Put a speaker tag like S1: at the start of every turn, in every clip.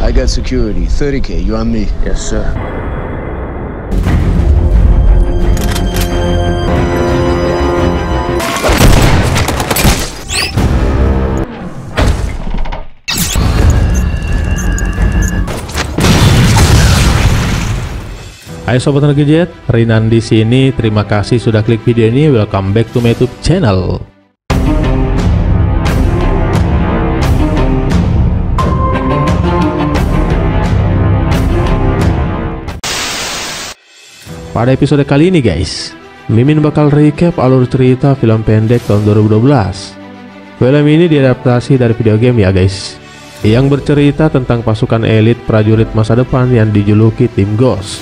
S1: I got security. 30K, you on me?
S2: Yes, sir. Hai Sobat Gadget, Rinan di sini. Terima kasih sudah klik video ini. Welcome back to my YouTube channel. Pada episode kali ini guys, Mimin bakal recap alur cerita film pendek tahun 2012. Film ini diadaptasi dari video game ya guys, yang bercerita tentang pasukan elit prajurit masa depan yang dijuluki Tim Ghost.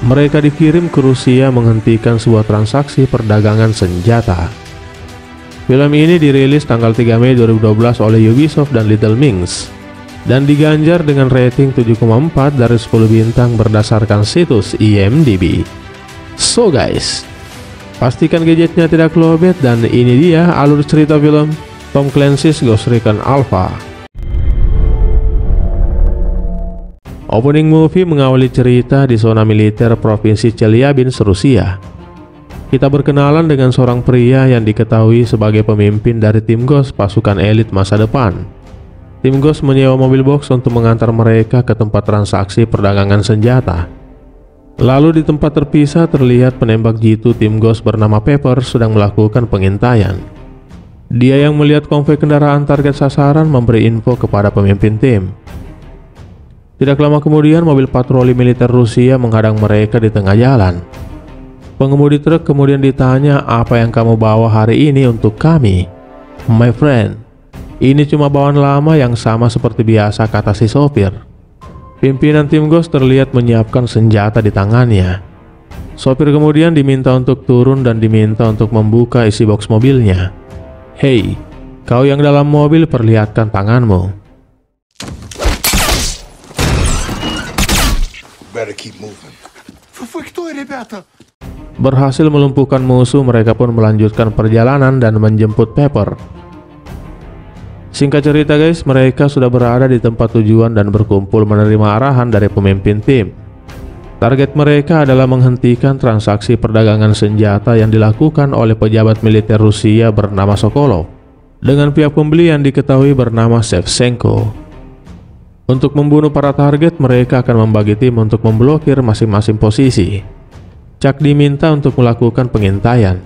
S2: Mereka dikirim ke Rusia menghentikan sebuah transaksi perdagangan senjata. Film ini dirilis tanggal 3 Mei 2012 oleh Ubisoft dan Little Minx dan diganjar dengan rating 7,4 dari 10 bintang berdasarkan situs IMDb. So guys, pastikan gadgetnya tidak lowbat dan ini dia alur cerita film Tom Clancy's Ghost Recon Alpha. Opening movie mengawali cerita di zona militer Provinsi Chelyabinsk, Rusia. Kita berkenalan dengan seorang pria yang diketahui sebagai pemimpin dari Tim Ghost, pasukan elit masa depan. Tim Ghost menyewa mobil box untuk mengantar mereka ke tempat transaksi perdagangan senjata. Lalu di tempat terpisah terlihat penembak jitu Tim Ghost bernama Pepper sedang melakukan pengintaian. Dia yang melihat konvoi kendaraan target sasaran memberi info kepada pemimpin tim. Tidak lama kemudian mobil patroli militer Rusia menghadang mereka di tengah jalan. Pengemudi truk kemudian ditanya, "Apa yang kamu bawa hari ini untuk kami?" "My friend, ini cuma bawaan lama yang sama seperti biasa," kata si sopir. Pimpinan Tim Ghost terlihat menyiapkan senjata di tangannya. Sopir kemudian diminta untuk turun dan diminta untuk membuka isi box mobilnya. "Hei, kau yang dalam mobil, perlihatkan tanganmu." Berhasil melumpuhkan musuh, mereka pun melanjutkan perjalanan dan menjemput Pepper. Singkat cerita guys, mereka sudah berada di tempat tujuan dan berkumpul menerima arahan dari pemimpin tim. Target mereka adalah menghentikan transaksi perdagangan senjata yang dilakukan oleh pejabat militer Rusia bernama Sokolov dengan pihak pembeli yang diketahui bernama Shevchenko. Untuk membunuh para target, mereka akan membagi tim untuk memblokir masing-masing posisi. Chuck diminta untuk melakukan pengintaian.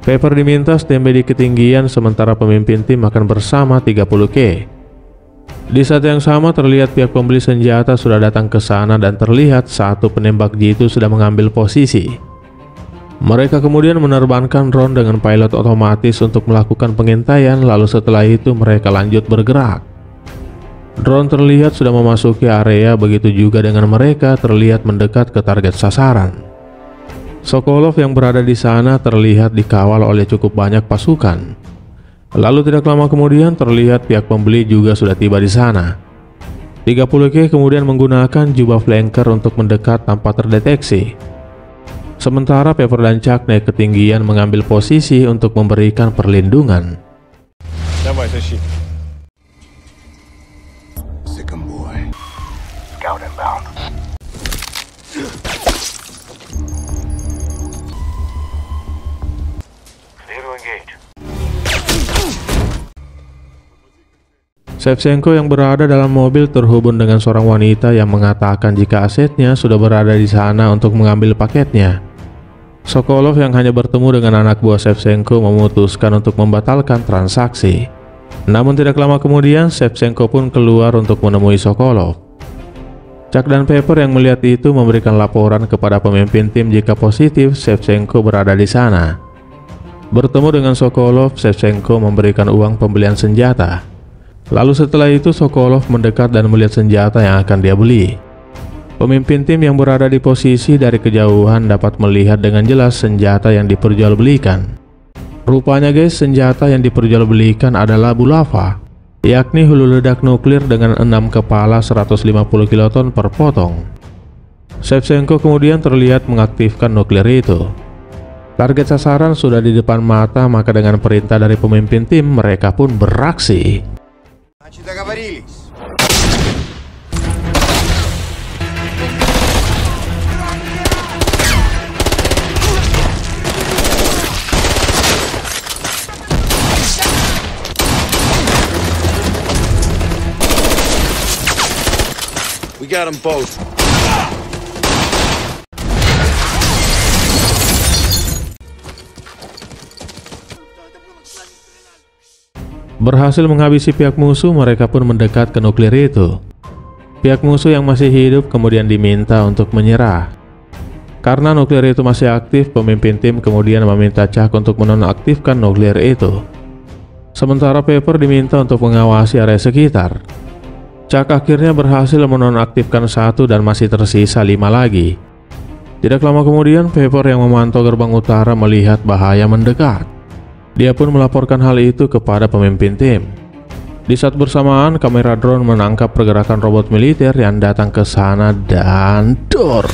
S2: Pepper diminta standby di ketinggian sementara pemimpin tim akan bersama 30K. Di saat yang sama terlihat pihak pembeli senjata sudah datang ke sana dan terlihat satu penembak jitu sudah mengambil posisi. Mereka kemudian menerbangkan drone dengan pilot otomatis untuk melakukan pengintaian, lalu setelah itu mereka lanjut bergerak. Drone terlihat sudah memasuki area, begitu juga dengan mereka terlihat mendekat ke target sasaran. Sokolov yang berada di sana terlihat dikawal oleh cukup banyak pasukan. Lalu tidak lama kemudian terlihat pihak pembeli juga sudah tiba di sana. 30K kemudian menggunakan jubah flanker untuk mendekat tanpa terdeteksi. Sementara Pepper dan Chuck naik ketinggian mengambil posisi untuk memberikan perlindungan. Shevchenko yang berada dalam mobil terhubung dengan seorang wanita yang mengatakan jika asetnya sudah berada di sana untuk mengambil paketnya. Sokolov yang hanya bertemu dengan anak buah Shevchenko memutuskan untuk membatalkan transaksi. Namun tidak lama kemudian Shevchenko pun keluar untuk menemui Sokolov. Chuck dan Pepper yang melihat itu memberikan laporan kepada pemimpin tim jika positif Shevchenko berada di sana. Bertemu dengan Sokolov, Shevchenko memberikan uang pembelian senjata. Lalu setelah itu Sokolov mendekat dan melihat senjata yang akan dia beli. Pemimpin tim yang berada di posisi dari kejauhan dapat melihat dengan jelas senjata yang diperjualbelikan. Rupanya guys, senjata yang diperjualbelikan adalah Bulava, yakni hulu ledak nuklir dengan 6 kepala 150 kiloton per potong. Shevchenko kemudian terlihat mengaktifkan nuklir itu. Target sasaran sudah di depan mata, maka dengan perintah dari pemimpin tim mereka pun beraksi.
S1: We got them both.
S2: Berhasil menghabisi pihak musuh, mereka pun mendekat ke nuklir itu. Pihak musuh yang masih hidup kemudian diminta untuk menyerah. Karena nuklir itu masih aktif, pemimpin tim kemudian meminta Chuck untuk menonaktifkan nuklir itu. Sementara Pepper diminta untuk mengawasi area sekitar. Chuck akhirnya berhasil menonaktifkan satu dan masih tersisa 5 lagi. Tidak lama kemudian, Pepper yang memantau gerbang utara melihat bahaya mendekat. Dia pun melaporkan hal itu kepada pemimpin tim. Di saat bersamaan, kamera drone menangkap pergerakan robot militer yang datang ke sana dan dor.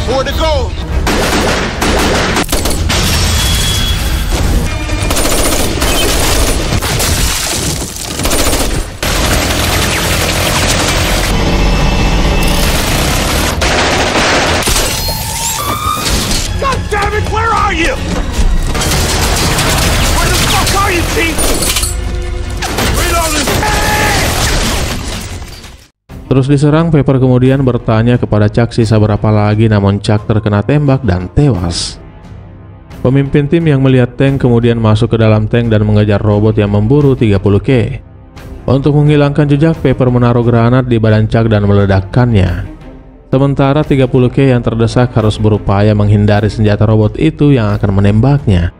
S1: More to go.
S3: God damn it, where are you? Where the fuck are you, Chief? Reloading.
S2: Terus diserang, Pepper kemudian bertanya kepada Chuck sisa berapa lagi, namun Chuck terkena tembak dan tewas. Pemimpin tim yang melihat tank kemudian masuk ke dalam tank dan mengejar robot yang memburu 30K. Untuk menghilangkan jejak, Pepper menaruh granat di badan Chuck dan meledakkannya. Sementara 30K yang terdesak harus berupaya menghindari senjata robot itu yang akan menembaknya.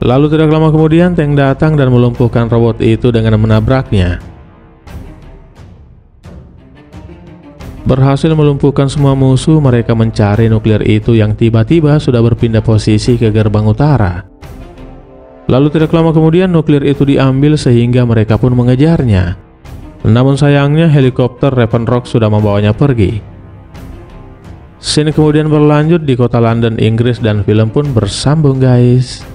S2: Lalu tidak lama kemudian tank datang dan melumpuhkan robot itu dengan menabraknya. Berhasil melumpuhkan semua musuh, mereka mencari nuklir itu yang tiba-tiba sudah berpindah posisi ke gerbang utara. Lalu tidak lama kemudian nuklir itu diambil sehingga mereka pun mengejarnya. Namun sayangnya helikopter Raven Rock sudah membawanya pergi. Scene kemudian berlanjut di kota London, Inggris dan film pun bersambung guys.